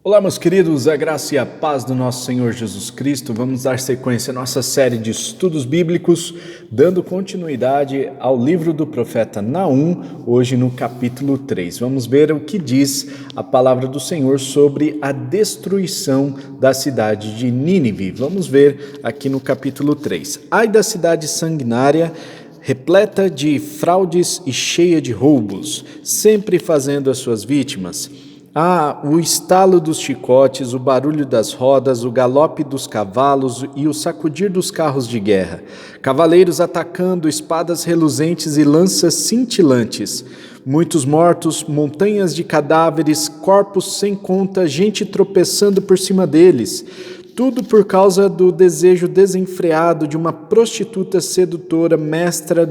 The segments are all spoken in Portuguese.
Olá, meus queridos, a graça e a paz do nosso Senhor Jesus Cristo. Vamos dar sequência à nossa série de estudos bíblicos, dando continuidade ao livro do profeta Naum, hoje no capítulo 3. Vamos ver o que diz a palavra do Senhor sobre a destruição da cidade de Nínive. Vamos ver aqui no capítulo 3. Ai da cidade sanguinária, repleta de fraudes e cheia de roubos, sempre fazendo as suas vítimas. O estalo dos chicotes, o barulho das rodas, o galope dos cavalos e o sacudir dos carros de guerra. Cavaleiros atacando, espadas reluzentes e lanças cintilantes. Muitos mortos, montanhas de cadáveres, corpos sem conta, gente tropeçando por cima deles. Tudo por causa do desejo desenfreado de uma prostituta sedutora, mestra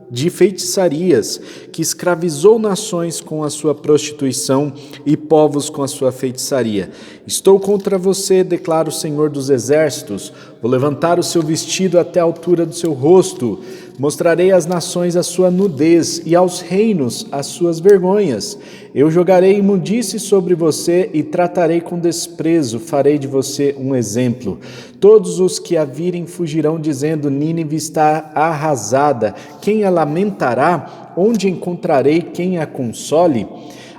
de feitiçarias, que escravizou nações com a sua prostituição e povos com a sua feitiçaria. Estou contra você, declara o Senhor dos Exércitos. Vou levantar o seu vestido até a altura do seu rosto. Mostrarei às nações a sua nudez e aos reinos as suas vergonhas. Eu jogarei imundície sobre você e tratarei com desprezo, farei de você um exemplo. Todos os que a virem fugirão, dizendo: Nínive está arrasada. Quem a lamentará? Onde encontrarei quem a console?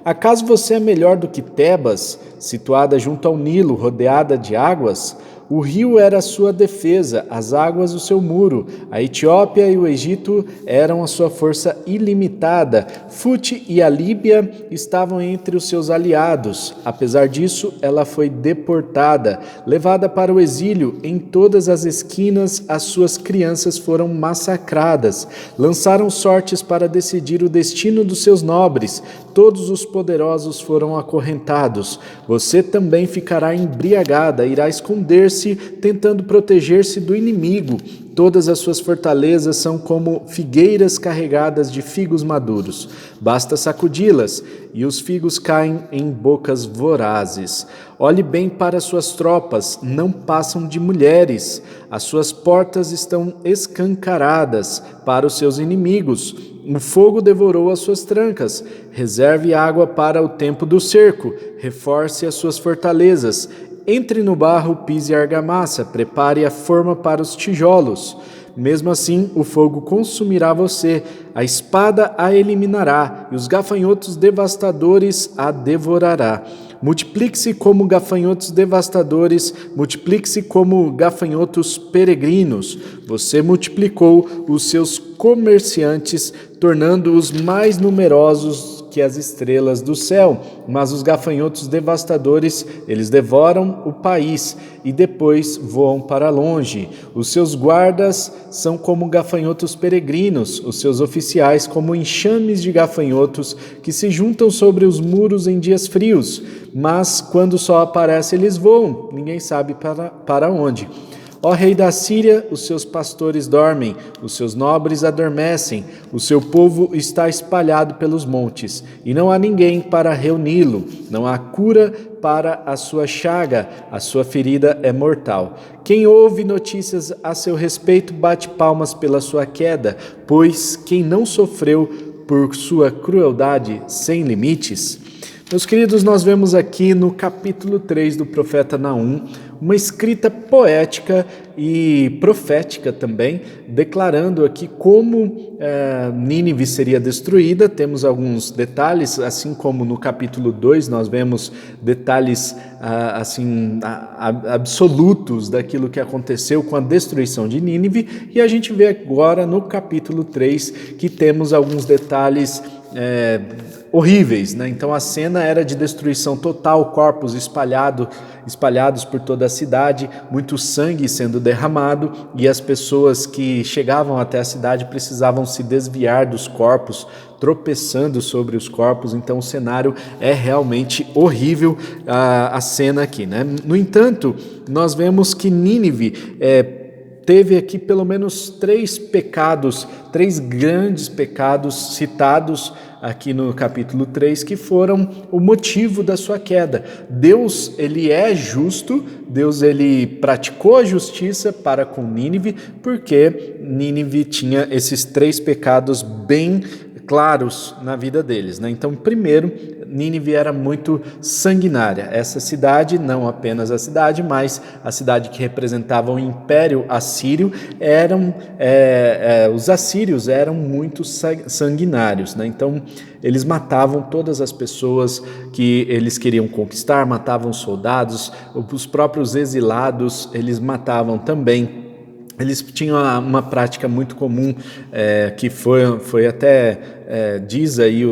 Acaso você é melhor do que Tebas, situada junto ao Nilo, rodeada de águas? O rio era a sua defesa, as águas o seu muro. A Etiópia e o Egito eram a sua força ilimitada. Fute e a Líbia estavam entre os seus aliados. Apesar disso, ela foi deportada, levada para o exílio. Em todas as esquinas, as suas crianças foram massacradas. Lançaram sortes para decidir o destino dos seus nobres. Todos os poderosos foram acorrentados. Você também ficará embriagada, irá esconder-se, tentando proteger-se do inimigo. Todas as suas fortalezas são como figueiras carregadas de figos maduros. Basta sacudi-las e os figos caem em bocas vorazes. Olhe bem para suas tropas, não passam de mulheres. As suas portas estão escancaradas para os seus inimigos. O fogo devorou as suas trancas. Reserve água para o tempo do cerco. Reforce as suas fortalezas. Entre no barro, pise a argamassa, prepare a forma para os tijolos. Mesmo assim, o fogo consumirá você, a espada a eliminará, e os gafanhotos devastadores a devorará. Multiplique-se como gafanhotos devastadores, multiplique-se como gafanhotos peregrinos. Você multiplicou os seus comerciantes, tornando-os mais numerosos que as estrelas do céu, mas os gafanhotos devastadores, eles devoram o país e depois voam para longe. Os seus guardas são como gafanhotos peregrinos, os seus oficiais como enxames de gafanhotos que se juntam sobre os muros em dias frios, mas quando o sol aparece eles voam, ninguém sabe para onde. Ó rei da Síria, os seus pastores dormem, os seus nobres adormecem, o seu povo está espalhado pelos montes, e não há ninguém para reuni-lo, não há cura para a sua chaga, a sua ferida é mortal. Quem ouve notícias a seu respeito bate palmas pela sua queda, pois quem não sofreu por sua crueldade sem limites? Meus queridos, nós vemos aqui no capítulo 3 do profeta Naum uma escrita poética e profética também, declarando aqui como Nínive seria destruída. Temos alguns detalhes, assim como no capítulo 2 nós vemos detalhes absolutos daquilo que aconteceu com a destruição de Nínive, e a gente vê agora no capítulo 3 que temos alguns detalhes horríveis, né? Então a cena era de destruição total, corpos espalhados por toda a cidade, muito sangue sendo derramado, e as pessoas que chegavam até a cidade precisavam se desviar dos corpos, tropeçando sobre os corpos. Então o cenário é realmente horrível, a cena aqui, né? No entanto, nós vemos que Nínive teve aqui pelo menos três grandes pecados citados aqui no capítulo 3, que foram o motivo da sua queda. Deus, ele é justo, Deus, ele praticou a justiça para com Nínive, porque Nínive tinha esses três pecados bem claros na vida deles, né? Então, primeiro, Nínive era muito sanguinária. Essa cidade, não apenas a cidade, mas a cidade que representava o Império Assírio, os assírios eram muito sanguinários, né? Então, eles matavam todas as pessoas que eles queriam conquistar, matavam soldados, os próprios exilados eles matavam também. Eles tinham uma prática muito comum, que foi até, diz aí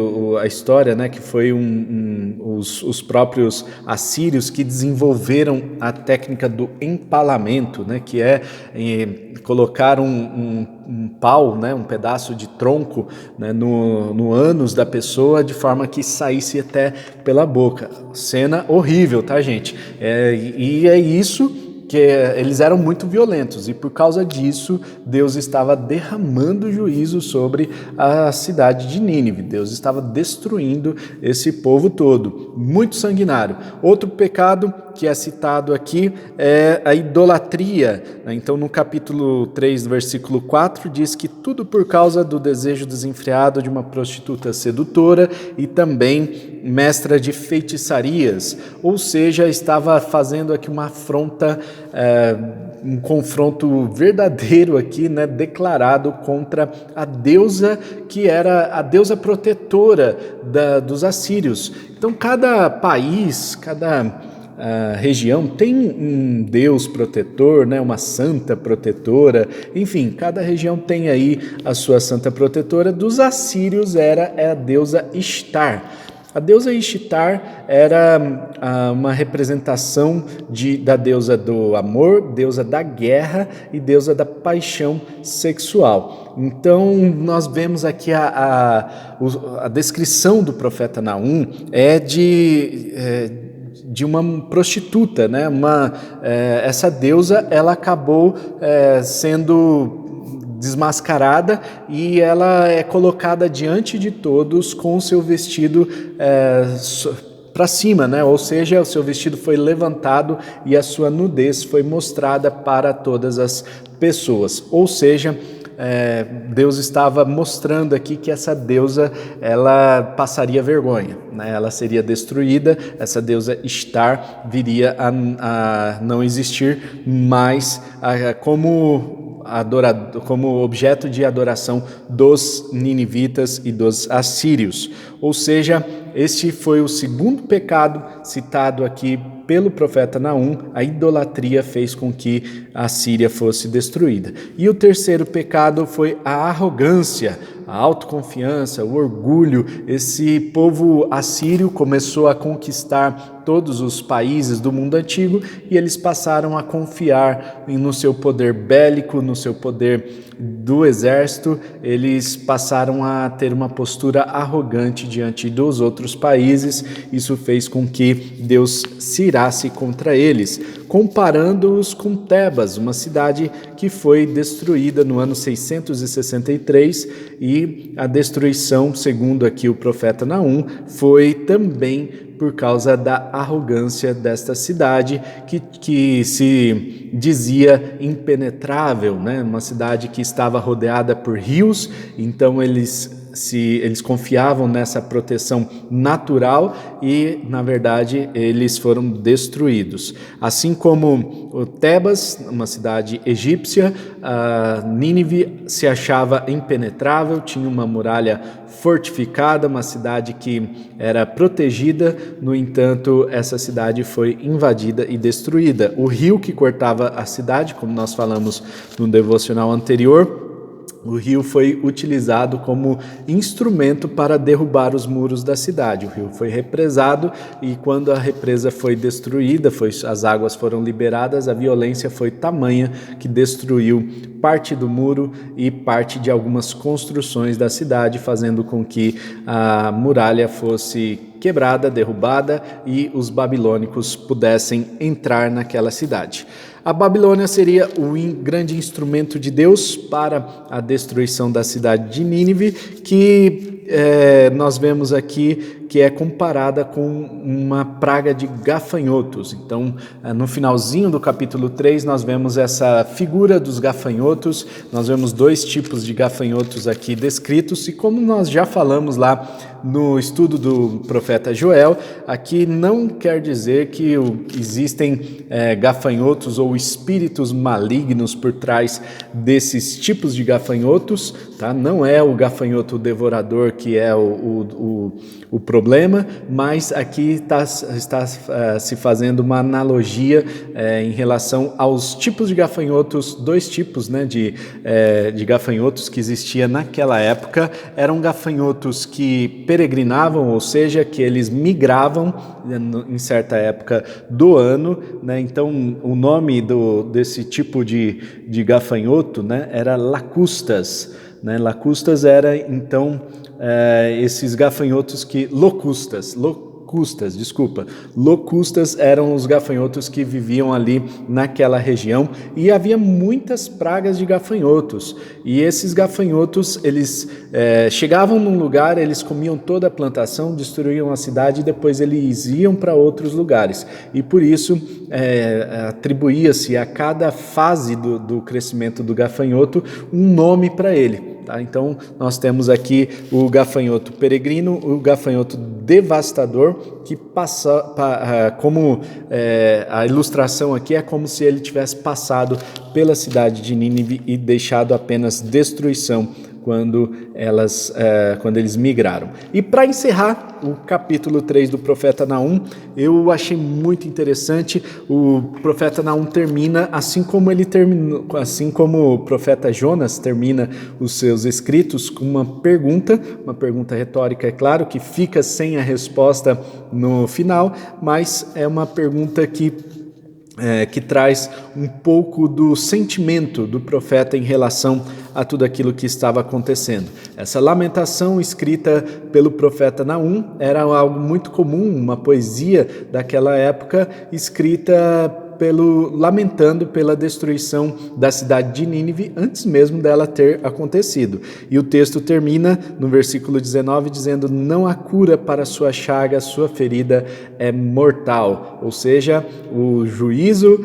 a história, né, que foi os próprios assírios que desenvolveram a técnica do empalamento, né, que é colocar um pau, né, um pedaço de tronco, né, no ânus da pessoa, de forma que saísse até pela boca. Cena horrível, tá, gente? E é isso que eles eram muito violentos, e por causa disso Deus estava derramando juízo sobre a cidade de Nínive. Deus estava destruindo esse povo todo, muito sanguinário. Outro pecado que é citado aqui é a idolatria. Então, no capítulo 3, versículo 4, diz que tudo por causa do desejo desenfreado de uma prostituta sedutora e também mestra de feitiçarias, ou seja, estava fazendo aqui uma afronta, um confronto verdadeiro aqui, né, declarado contra a deusa que era a deusa protetora dos assírios. Então, cada país, cada região tem um deus protetor, né, uma santa protetora, enfim, cada região tem aí a sua santa protetora. Dos assírios era a deusa Ishtar. A deusa Ishtar era uma representação da deusa do amor, deusa da guerra e deusa da paixão sexual. Então, nós vemos aqui a descrição do profeta Naum de uma prostituta, né? Essa deusa, ela acabou sendo desmascarada e ela é colocada diante de todos com o seu vestido para cima, né? Ou seja, o seu vestido foi levantado e a sua nudez foi mostrada para todas as pessoas. Ou seja, Deus estava mostrando aqui que essa deusa, ela passaria vergonha, né? Ela seria destruída, essa deusa Ishtar viria a não existir mais como objeto de adoração dos ninivitas e dos assírios. Ou seja, este foi o segundo pecado citado aqui pelo profeta Naum. A idolatria fez com que a Síria fosse destruída. E o terceiro pecado foi a arrogância, a autoconfiança, o orgulho. Esse povo assírio começou a conquistar todos os países do mundo antigo e eles passaram a confiar no seu poder bélico, no seu poder do exército. Eles passaram a ter uma postura arrogante diante dos outros países. Isso fez com que Deus se irasse contra eles, comparando-os com Tebas, uma cidade que foi destruída no ano 663, e a destruição, segundo aqui o profeta Naum, foi também por causa da arrogância desta cidade, que se dizia impenetrável, né? Uma cidade que estava rodeada por rios. Então eles confiavam nessa proteção natural e, na verdade, eles foram destruídos. Assim como o Tebas, uma cidade egípcia, Nínive se achava impenetrável, tinha uma muralha fortificada, uma cidade que era protegida. No entanto, essa cidade foi invadida e destruída. O rio que cortava a cidade, como nós falamos no devocional anterior, o rio foi utilizado como instrumento para derrubar os muros da cidade. O rio foi represado e, quando a represa foi destruída, as águas foram liberadas, a violência foi tamanha que destruiu parte do muro e parte de algumas construções da cidade, fazendo com que a muralha fosse quebrada, derrubada, e os babilônicos pudessem entrar naquela cidade. A Babilônia seria o grande instrumento de Deus para a destruição da cidade de Nínive, que nós vemos aqui que é comparada com uma praga de gafanhotos. Então, no finalzinho do capítulo 3, nós vemos essa figura dos gafanhotos, nós vemos 2 tipos de gafanhotos aqui descritos, e como nós já falamos lá no estudo do profeta Joel, aqui não quer dizer que existem gafanhotos ou espíritos malignos por trás desses tipos de gafanhotos, tá? Não é o gafanhoto devorador que é o problema, mas aqui está se fazendo uma analogia em relação aos tipos de gafanhotos, 2 tipos, né, de gafanhotos que existia naquela época. Eram gafanhotos que peregrinavam, ou seja, que eles migravam em certa época do ano, né? Então o nome desse tipo de gafanhoto, né, era lacustas, né? Lacustas era então esses gafanhotos que locustas eram os gafanhotos que viviam ali naquela região, e havia muitas pragas de gafanhotos, e esses gafanhotos, eles chegavam num lugar, eles comiam toda a plantação, destruíam a cidade e depois eles iam para outros lugares, e por isso atribuía-se a cada fase do crescimento do gafanhoto um nome para ele. Tá? Então, nós temos aqui o gafanhoto peregrino, o gafanhoto devastador, que passa, como a ilustração aqui é como se ele tivesse passado pela cidade de Nínive e deixado apenas destruição quando eles migraram. E para encerrar o capítulo 3 do profeta Naum, eu achei muito interessante. O profeta Naum termina assim como o profeta Jonas termina os seus escritos, com uma pergunta retórica, é claro, que fica sem a resposta no final, mas é uma pergunta que traz um pouco do sentimento do profeta em relação a tudo aquilo que estava acontecendo. Essa lamentação escrita pelo profeta Naum era algo muito comum, uma poesia daquela época escrita lamentando pela destruição da cidade de Nínive antes mesmo dela ter acontecido. E o texto termina no versículo 19 dizendo: não há cura para sua chaga, sua ferida é mortal. Ou seja, o juízo,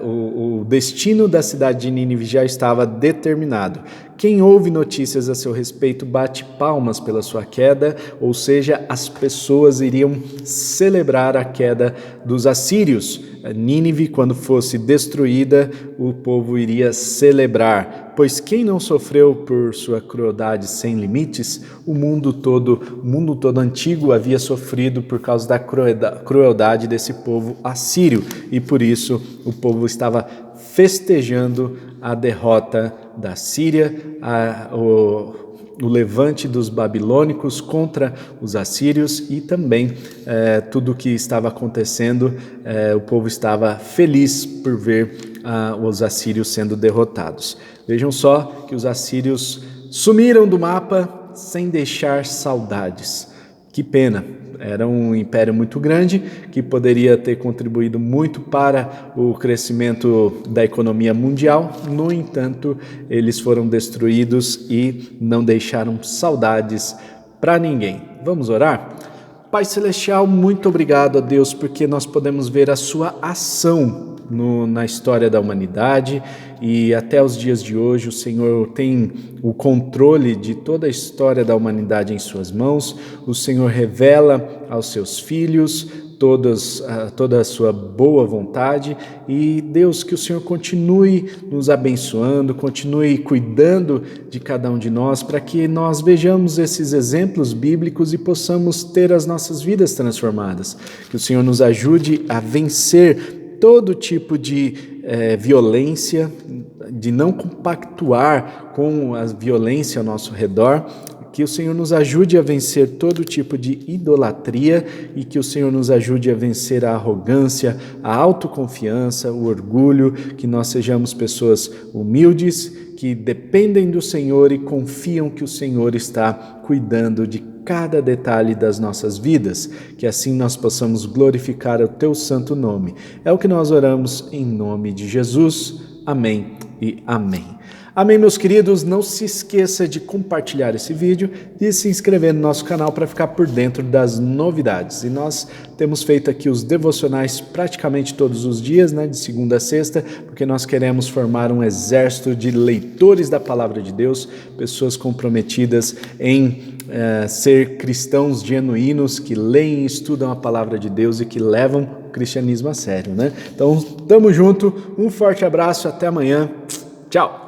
o destino da cidade de Nínive já estava determinado. Quem ouve notícias a seu respeito bate palmas pela sua queda, ou seja, as pessoas iriam celebrar a queda dos assírios. Nínive, quando fosse destruída, o povo iria celebrar, pois quem não sofreu por sua crueldade sem limites, o mundo todo antigo havia sofrido por causa da crueldade desse povo assírio, e por isso o povo estava festejando a derrota da Síria, o levante dos babilônicos contra os assírios, e também tudo o que estava acontecendo, o povo estava feliz por ver os assírios sendo derrotados. Vejam só que os assírios sumiram do mapa sem deixar saudades. Que pena! Era um império muito grande que poderia ter contribuído muito para o crescimento da economia mundial. No entanto, eles foram destruídos e não deixaram saudades para ninguém. Vamos orar? Pai Celestial, muito obrigado a Deus, porque nós podemos ver a sua ação na história da humanidade, e até os dias de hoje o Senhor tem o controle de toda a história da humanidade em suas mãos. O Senhor revela aos seus filhos toda a sua boa vontade, e Deus, que o Senhor continue nos abençoando, continue cuidando de cada um de nós, para que nós vejamos esses exemplos bíblicos e possamos ter as nossas vidas transformadas. Que o Senhor nos ajude a vencer todo tipo de violência, de não compactuar com a violência ao nosso redor. Que o Senhor nos ajude a vencer todo tipo de idolatria, e que o Senhor nos ajude a vencer a arrogância, a autoconfiança, o orgulho, que nós sejamos pessoas humildes, que dependem do Senhor e confiam que o Senhor está cuidando de cada detalhe das nossas vidas, que assim nós possamos glorificar o Teu santo nome. É o que nós oramos em nome de Jesus. Amém e amém. Amém, meus queridos? Não se esqueça de compartilhar esse vídeo e se inscrever no nosso canal para ficar por dentro das novidades. E nós temos feito aqui os devocionais praticamente todos os dias, né, de segunda a sexta, porque nós queremos formar um exército de leitores da Palavra de Deus, pessoas comprometidas em ser cristãos genuínos, que leem e estudam a Palavra de Deus e que levam o cristianismo a sério, né? Então, tamo junto, um forte abraço, até amanhã, tchau!